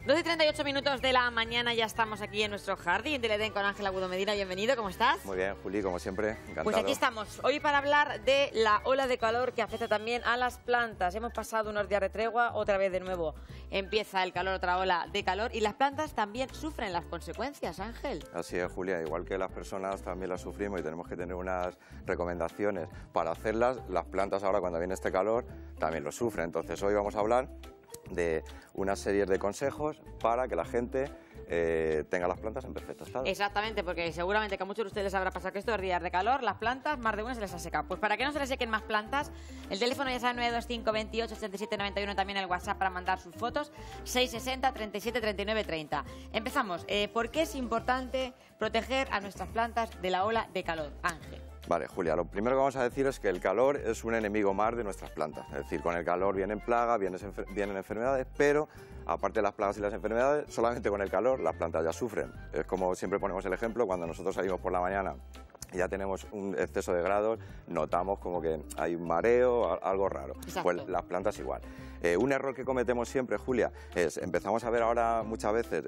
12:38 de la mañana, ya estamos aquí en nuestro jardín del Edén con Ángel Agudo Medina. Bienvenido, ¿cómo estás? Muy bien, Juli, como siempre, encantado. Pues aquí estamos, hoy para hablar de la ola de calor que afecta también a las plantas. Hemos pasado unos días de tregua, otra vez de nuevo empieza el calor, otra ola de calor, y las plantas también sufren las consecuencias, Ángel. Así es, Julia, igual que las personas también las sufrimos y tenemos que tener unas recomendaciones para hacerlas. Las plantas ahora, cuando viene este calor, también lo sufren. Entonces hoy vamos a hablar de una serie de consejos para que la gente tenga las plantas en perfecto estado. Exactamente, porque seguramente que a muchos de ustedes les habrá pasado que estos días de calor, las plantas, más de una se les ha secado. Pues para que no se les sequen más plantas, el teléfono ya sabe, 925 28 87 91, también el WhatsApp para mandar sus fotos, 660 37 39 30. Empezamos. ¿Por qué es importante proteger a nuestras plantas de la ola de calor, Ángel? Vale, Julia, lo primero que vamos a decir es que el calor es un enemigo más de nuestras plantas. Es decir, con el calor vienen plagas, vienen enfermedades, pero aparte de las plagas y las enfermedades, solamente con el calor las plantas ya sufren. Es como siempre ponemos el ejemplo, cuando nosotros salimos por la mañana y ya tenemos un exceso de grados, notamos como que hay un mareo, algo raro. Exacto. Pues las plantas igual. Un error que cometemos siempre, Julia, es empezamos a ver ahora muchas veces,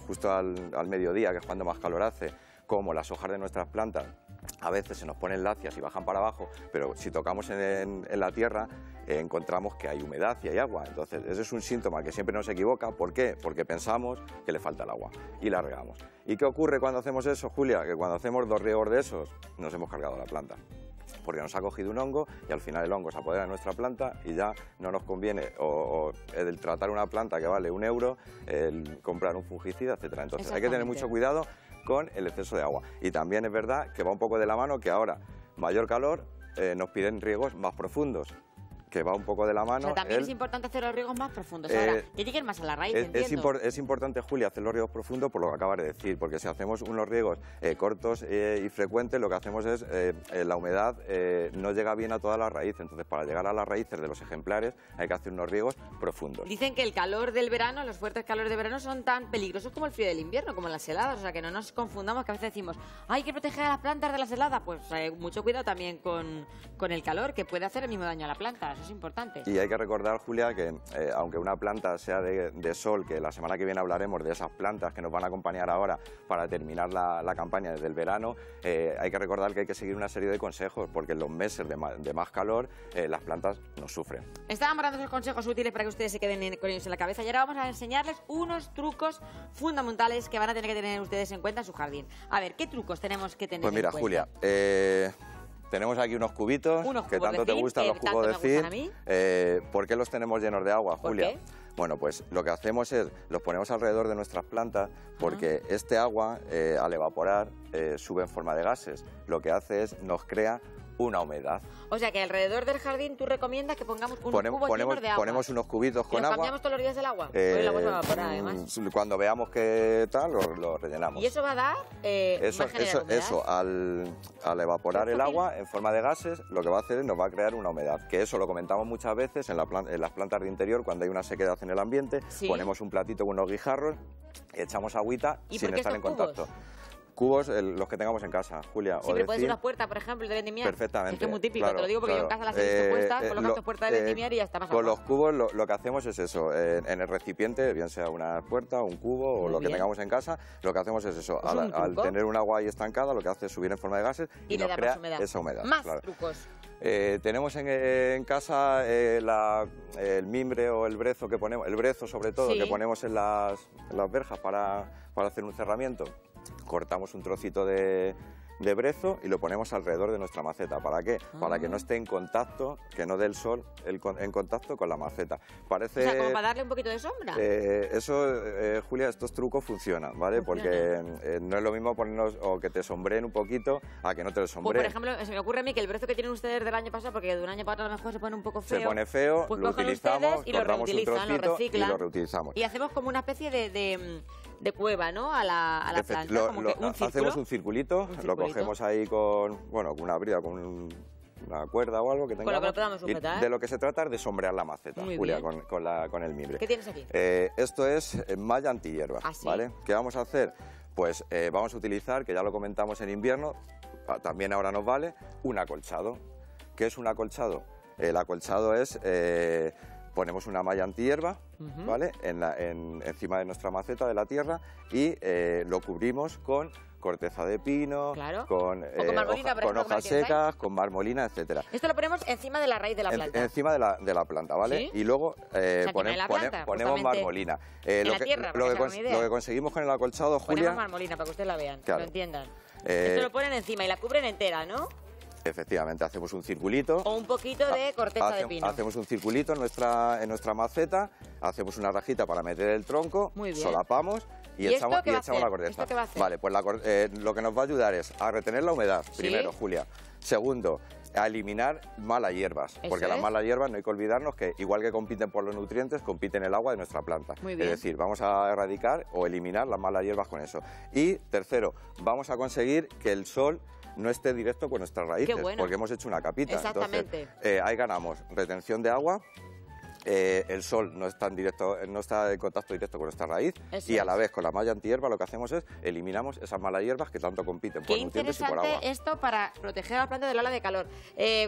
justo al mediodía, que es cuando más calor hace, como las hojas de nuestras plantas a veces se nos ponen lacias y bajan para abajo, pero si tocamos en la tierra encontramos que hay humedad y hay agua. Entonces ese es un síntoma que siempre nos equivoca. ¿Por qué? Porque pensamos que le falta el agua y la regamos. ¿Y qué ocurre cuando hacemos eso, Julia? Que cuando hacemos 2 riegos de esos nos hemos cargado la planta, porque nos ha cogido un hongo y al final el hongo se apodera de nuestra planta y ya no nos conviene el tratar una planta que vale €1, el comprar un fungicida, etcétera. Entonces hay que tener mucho cuidado con el exceso de agua. Y también es verdad que va un poco de la mano que ahora, mayor calor, nos piden riegos más profundos, que va un poco de la mano. O sea, también es importante hacer los riegos más profundos. Ahora, que lleguen más a la raíz, entiendo. Es importante, Julia, hacer los riegos profundos por lo que acabas de decir, porque si hacemos unos riegos cortos y frecuentes, lo que hacemos es, la humedad no llega bien a todas las raíces. Entonces, para llegar a las raíces de los ejemplares, hay que hacer unos riegos profundos. Dicen que el calor del verano, los fuertes calores de verano, son tan peligrosos como el frío del invierno, como las heladas. O sea, que no nos confundamos, que a veces decimos, hay que proteger a las plantas de las heladas. Pues mucho cuidado también con el calor, que puede hacer el mismo daño a la planta. Eso es importante. Y hay que recordar, Julia, que aunque una planta sea de sol, que la semana que viene hablaremos de esas plantas que nos van a acompañar ahora para terminar la campaña desde el verano, hay que recordar que hay que seguir una serie de consejos, porque en los meses de más calor las plantas nos sufren. Estábamos dando esos consejos útiles para que ustedes se queden con ellos en la cabeza, y ahora vamos a enseñarles unos trucos fundamentales que van a tener que tener ustedes en cuenta en su jardín. A ver, ¿qué trucos tenemos que tener pues mira, en cuenta? Julia, tenemos aquí unos cubitos que tanto te gustan, los jugos de zinc. ¿Por qué los tenemos llenos de agua, Julia? ¿Por qué? Bueno, pues lo que hacemos es, los ponemos alrededor de nuestras plantas, porque este agua, al evaporar, sube en forma de gases. Lo que hace es, nos crea una humedad. O sea que alrededor del jardín tú recomiendas que pongamos unos cubos llenos de agua. Ponemos unos cubitos con agua. ¿Cambiamos todos los días el agua? Pues el agua se evapora, además. Cuando veamos que tal, lo rellenamos. ¿Y eso va a dar? Eso, al evaporar el agua en forma de gases, lo que va a hacer es nos va a crear una humedad. Que eso lo comentamos muchas veces en las plantas de interior, cuando hay una sequedad en el ambiente, ¿sí? Ponemos un platito con unos guijarros, echamos agüita sin estar en contacto. Cubos, los que tengamos en casa, Julia. Sí, pero puede ser una puerta, por ejemplo, de vendimiar. Perfectamente. Es que es muy típico, claro, te lo digo porque yo en casa las he visto puestas, colocas tu puerta de vendimiar y ya está pasando. Con los cubos lo que hacemos es eso, en el recipiente, bien sea una puerta, un cubo o lo que tengamos en casa, lo que hacemos es eso, al tener un agua ahí estancada, lo que hace es subir en forma de gases y nos crea esa humedad. Más trucos. Tenemos en casa el mimbre o el brezo que ponemos, el brezo sobre todo, que ponemos en las verjas para hacer un cerramiento. Cortamos un trocito de brezo y lo ponemos alrededor de nuestra maceta. ¿Para qué? Para que no esté en contacto, que no dé el sol en contacto con la maceta. Parece, o sea, como para darle un poquito de sombra. Julia, estos trucos funcionan, ¿vale? Porque no es lo mismo ponernos o que te sombreen un poquito a que no te lo sombreen. Pues, por ejemplo, se me ocurre a mí que el brezo que tienen ustedes del año pasado, porque de un año para otro a lo mejor se pone un poco feo. Se pone feo, pues lo utilizamos, y lo reutilizan, lo reciclan, y lo reutilizamos. Y hacemos como una especie de cueva, ¿no? A la planta, como que un círculo. Hacemos un circulito, lo cogemos ahí con una brida, con una cuerda o algo que tengamos. Con lo que lo podamos sujetar. De lo que se trata es de sombrear la maceta, Julia, con el mimbre. ¿Qué tienes aquí? Esto es malla antihierba, ¿vale? ¿Qué vamos a hacer? Pues vamos a utilizar, que ya lo comentamos en invierno, también ahora nos vale, un acolchado. ¿Qué es un acolchado? El acolchado es ponemos una malla antihierba, ¿vale? Encima de nuestra maceta de la tierra y lo cubrimos con corteza de pino, claro. con hojas secas, con marmolina, etcétera. Esto lo ponemos encima de la raíz de la planta. Encima de la planta, ¿vale? ¿Sí? Y luego ponemos marmolina. Lo que conseguimos con el acolchado, Julia... Ponemos marmolina para que ustedes la vean, claro. lo entiendan. Esto lo ponen encima y la cubren entera, ¿no? Efectivamente, hacemos un circulito. O un poquito de corteza de pino. Hacemos un circulito en nuestra maceta, hacemos una rajita para meter el tronco, solapamos y echamos la corteza. ¿Esto qué va a hacer? Vale, pues lo que nos va a ayudar es a retener la humedad, primero, Julia. Segundo, a eliminar malas hierbas, porque las malas hierbas no hay que olvidarnos que igual que compiten por los nutrientes, compiten el agua de nuestra planta. Muy bien. Es decir, vamos a erradicar o eliminar las malas hierbas con eso. Y tercero, vamos a conseguir que el sol no esté directo con nuestras raíces, porque hemos hecho una capita. Exactamente. Entonces, ahí ganamos retención de agua, el sol no está en contacto directo con nuestra raíz y a la vez con la malla antihierba lo que hacemos es eliminamos esas malas hierbas que tanto compiten por nutrientes y por agua. Qué interesante esto para proteger a la planta de la ola de calor.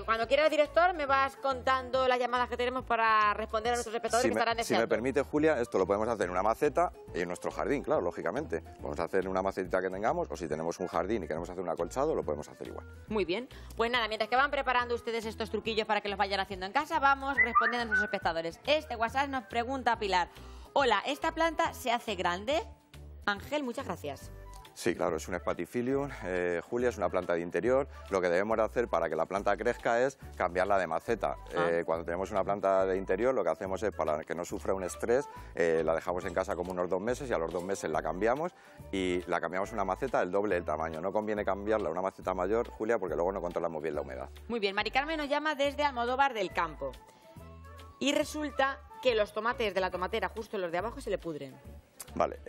Cuando quiera el director me vas contando las llamadas que tenemos para responder a nuestros espectadores que estarán deseando. Si me permite, Julia, esto lo podemos hacer en una maceta y en nuestro jardín, claro, lógicamente. Podemos hacer en una macetita que tengamos o si tenemos un jardín y queremos hacer un acolchado, lo podemos hacer igual. Muy bien. Pues nada, mientras que van preparando ustedes estos truquillos para que los vayan haciendo en casa, vamos respondiendo a nuestros espectadores. Este WhatsApp nos pregunta Pilar: hola, ¿esta planta se hace grande? Ángel, muchas gracias. Sí, claro, es un Spathiphyllum, Julia, es una planta de interior. Lo que debemos de hacer para que la planta crezca es cambiarla de maceta. Cuando tenemos una planta de interior, lo que hacemos es, para que no sufra un estrés, la dejamos en casa como unos 2 meses y a los 2 meses la cambiamos y la cambiamos a una maceta del doble del tamaño. No conviene cambiarla a una maceta mayor, Julia, porque luego no controlamos bien la humedad. Muy bien, Mari Carmen nos llama desde Almodóvar del Campo. Y resulta que los tomates de la tomatera, justo los de abajo, se le pudren. Vale,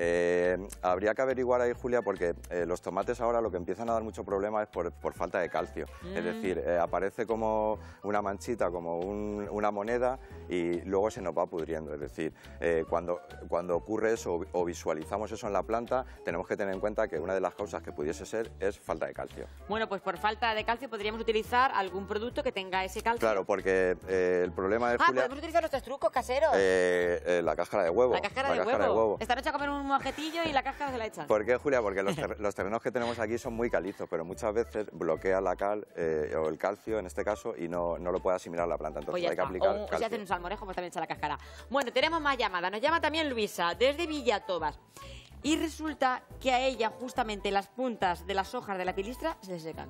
habría que averiguar ahí, Julia, porque los tomates ahora lo que empiezan a dar mucho problema es por falta de calcio. Es decir, aparece como una manchita, como una moneda y luego se nos va pudriendo. Es decir, cuando ocurre eso o visualizamos eso en la planta, tenemos que tener en cuenta que una de las causas que pudiese ser es falta de calcio. Bueno, pues por falta de calcio podríamos utilizar algún producto que tenga ese calcio. Claro, porque el problema es, Julia... ¿podemos utilizar nuestros trucos caseros? La cáscara de huevo. La cáscara de huevo. Esta noche a comer un mojetillo y la cáscara se la echan. ¿Por qué, Julia? Porque los terrenos que tenemos aquí son muy calizos, pero muchas veces bloquea la cal o el calcio, en este caso, y no lo puede asimilar la planta. Entonces hay que aplicar calcio. O si hacen un salmorejo, pues también echa la cáscara. Bueno, tenemos más llamadas. Nos llama también Luisa, desde Villatobas. Y resulta que a ella, justamente, las puntas de las hojas de la pilistra se le secan.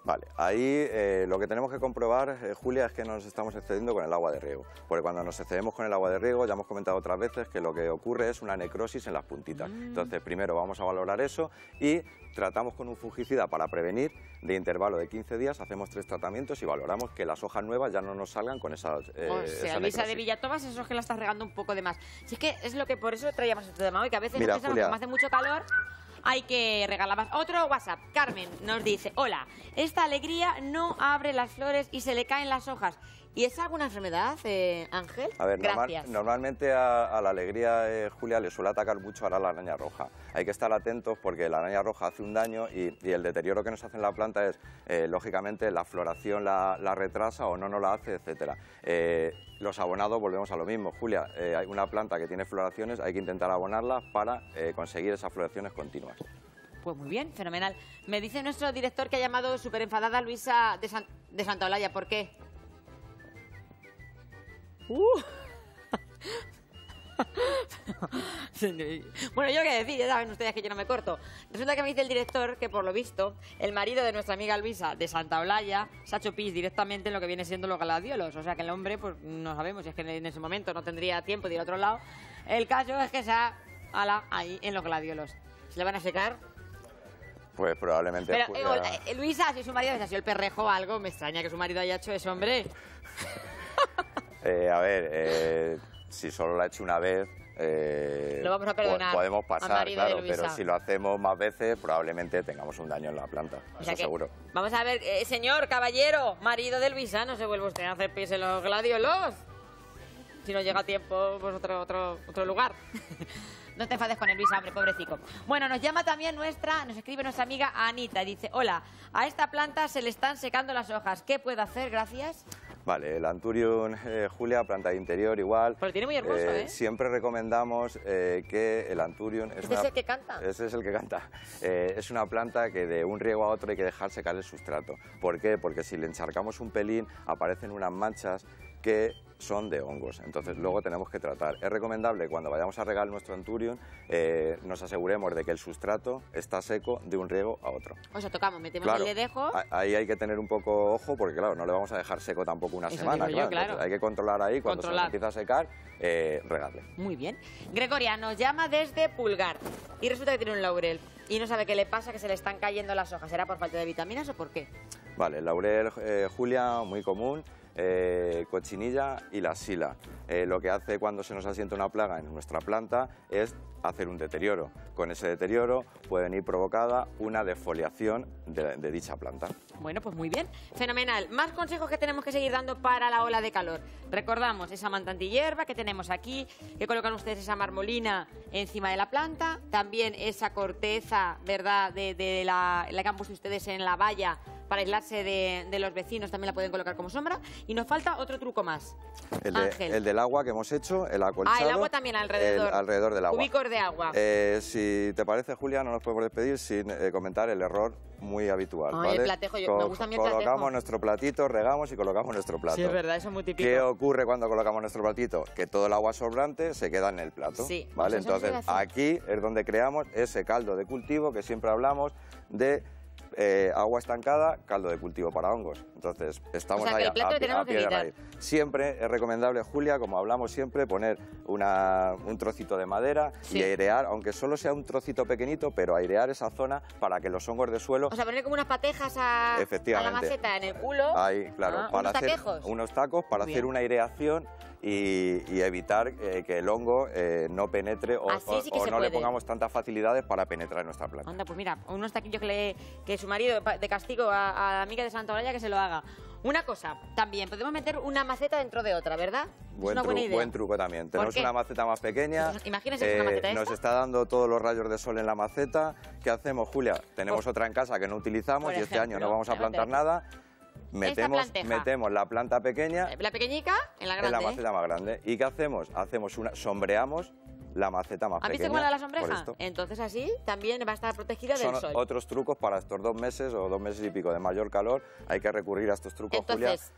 Vale, ahí lo que tenemos que comprobar, Julia, es que nos estamos excediendo con el agua de riego. Porque cuando nos excedemos con el agua de riego, ya hemos comentado otras veces que lo que ocurre es una necrosis en las puntitas. Entonces, primero vamos a valorar eso y tratamos con un fungicida para prevenir. De intervalo de 15 días hacemos 3 tratamientos y valoramos que las hojas nuevas ya no nos salgan con esas esa Luisa de Villatobas, eso es que la estás regando un poco de más. Si es que es lo que por eso traíamos este tema hoy, que a veces Mira, nos pensamos que como hace mucho calor hay que regalar más. Otro WhatsApp, Carmen nos dice: hola, esta alegría no abre las flores y se le caen las hojas. ¿Y es alguna enfermedad, Ángel? A ver, gracias. Normalmente a la alegría, Julia, le suele atacar mucho ahora la araña roja. Hay que estar atentos porque la araña roja hace un daño y el deterioro que nos hace en la planta es, lógicamente, la floración la retrasa o no la hace, etcétera. Los abonados, volvemos a lo mismo, Julia. Hay una planta que tiene floraciones, hay que intentar abonarla para conseguir esas floraciones continuas. Pues muy bien, fenomenal. Me dice nuestro director que ha llamado súper enfadada a Luisa de Santa Olalla. ¿Por qué? Bueno, yo qué decir, ya saben ustedes que yo no me corto. Resulta que me dice el director que, por lo visto, el marido de nuestra amiga Luisa de Santa Olalla se ha hecho pis directamente en lo que viene siendo los gladiolos. O sea que el hombre, pues no sabemos si es que en ese momento no tendría tiempo de ir a otro lado. El caso es que se ha ahí en los gladiolos. ¿Se le van a secar? Pues probablemente... Pero, Luisa, si su marido ha sido el perrejo o algo, me extraña que su marido haya hecho eso, hombre. A ver, si solo lo ha hecho una vez, lo vamos a perdonar, podemos pasar, claro, pero si lo hacemos más veces, probablemente tengamos un daño en la planta, eso seguro. Vamos a ver, señor, caballero, marido de Luisa, no se vuelve usted a hacer pis en los gladiolos. Si no llega a tiempo, pues otro lugar. No te enfades con el Luisa, hombre, pobrecito. Bueno, nos llama también nos escribe nuestra amiga Anita y dice: hola, a esta planta se le están secando las hojas, ¿qué puedo hacer? Gracias. Vale, el Anthurium, Julia, planta de interior igual. Pero tiene muy hermoso, ¿eh? Siempre recomendamos que el Anthurium... ¿Este es el que canta? Ese es el que canta. Es una planta que de un riego a otro hay que dejar secar el sustrato. ¿Por qué? Porque si le encharcamos un pelín aparecen unas manchas que son de hongos, entonces luego tenemos que tratar. Es recomendable cuando vayamos a regar nuestro Anthurium nos aseguremos de que el sustrato está seco de un riego a otro. O sea, tocamos, metemos Claro, el ledejo. ahí hay que tener un poco ojo porque claro, no le vamos a dejar seco tampoco una Eso semana. digo yo, Claro. claro. Hay que controlar ahí, cuando se nos empieza a secar, regarle. Muy bien. Gregoria nos llama desde Pulgar y resulta que tiene un laurel y no sabe qué le pasa, que se le están cayendo las hojas. ¿Será por falta de vitaminas o por qué? Vale, el laurel, Julia, muy común. Cochinilla y la sila. Lo que hace cuando se nos asienta una plaga en nuestra planta es hacer un deterioro. Con ese deterioro puede venir provocada una defoliación de dicha planta. Bueno, pues muy bien, fenomenal. Más consejos que tenemos que seguir dando para la ola de calor. Recordamos esa manta antihierba que tenemos aquí, que colocan ustedes esa marmolina encima de la planta, también esa corteza, ¿verdad?, de la que han puesto ustedes en la valla para aislarse de los vecinos, también la pueden colocar como sombra. Y nos falta otro truco más. El del agua que hemos hecho, el acolchado. Ah, el agua también alrededor. Alrededor del agua. Cúbicos de agua. Si te parece, Julia, no nos podemos despedir sin comentar el error muy habitual. Ay, ¿vale? el platejo, me gusta a mí el platejo. Colocamos nuestro platito, regamos y colocamos nuestro plato. Sí, es verdad, eso es muy típico. ¿Qué ocurre cuando colocamos nuestro platito? Que todo el agua sobrante se queda en el plato. Sí, ¿vale? pues eso Entonces, se hace. aquí es donde creamos ese caldo de cultivo que siempre hablamos de agua estancada, caldo de cultivo para hongos. Entonces, estamos que ahí el plato lo tenemos a pie que de quitar. raíz. Siempre es recomendable, Julia, como hablamos siempre, poner un trocito de madera Sí. y airear, aunque solo sea un trocito pequeñito, pero airear esa zona para que los hongos de suelo... O sea, poner como unas patejas a la Efectivamente. maceta en el culo. Ahí, claro, Ah, para unos hacer taquejos. unos tacos, para Muy hacer bien. una aireación y evitar que el hongo no penetre o, Así sí que se no le puede. pongamos tantas facilidades para penetrar en nuestra planta. Anda, pues mira, unos taquillos que su marido, de castigo a la amiga de Santa Olalla, que se lo haga. Una cosa, también, podemos meter una maceta dentro de otra, ¿verdad? Es una buena idea. Buen truco también. Tenemos qué? una maceta más pequeña. Entonces, imagínense que es una maceta nos esta. está dando todos los rayos de sol en la maceta. ¿Qué hacemos, Julia? Tenemos otra en casa que no utilizamos por y este año ejemplo, no vamos a plantar nada. planteja. Metemos la planta pequeña La pequeñica en la grande. en la maceta más grande. ¿Y qué hacemos? Sombreamos la maceta más ¿Han pequeña. visto cómo era la por sombreja? esto. Entonces así también va a estar protegida del Son sol. otros trucos para estos 2 meses o 2 meses y pico de mayor calor. Hay que recurrir a estos trucos, Entonces,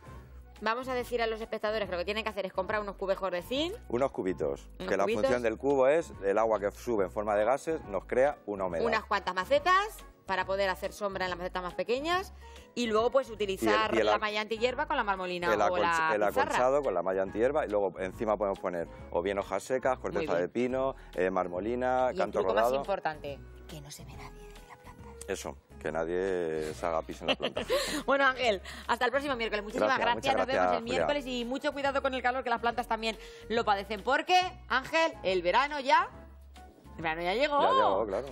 vamos a decir a los espectadores que lo que tienen que hacer es comprar unos cubejos de zinc. Julia. Unos cubitos. Unos que la cubitos. función del cubo es el agua que sube en forma de gases nos crea una humedad. Unas cuantas macetas para poder hacer sombra en las macetas más pequeñas y luego pues utilizar y el la malla antihierba con la marmolina el o la el pizarra. acolchado con la malla antihierba y luego encima podemos poner o bien hojas secas, Muy corteza bien. de pino, marmolina, Y el canto truco más rodado. importante, que no se ve nadie en la planta. Eso, que nadie se haga pis en la planta. Bueno, Ángel, hasta el próximo miércoles. Muchísimas Gracias, gracias. muchas Nos vemos gracias, el Julia. miércoles y mucho cuidado con el calor, que las plantas también lo padecen. Porque, Ángel, el verano ya llegó. Ya llegó, claro.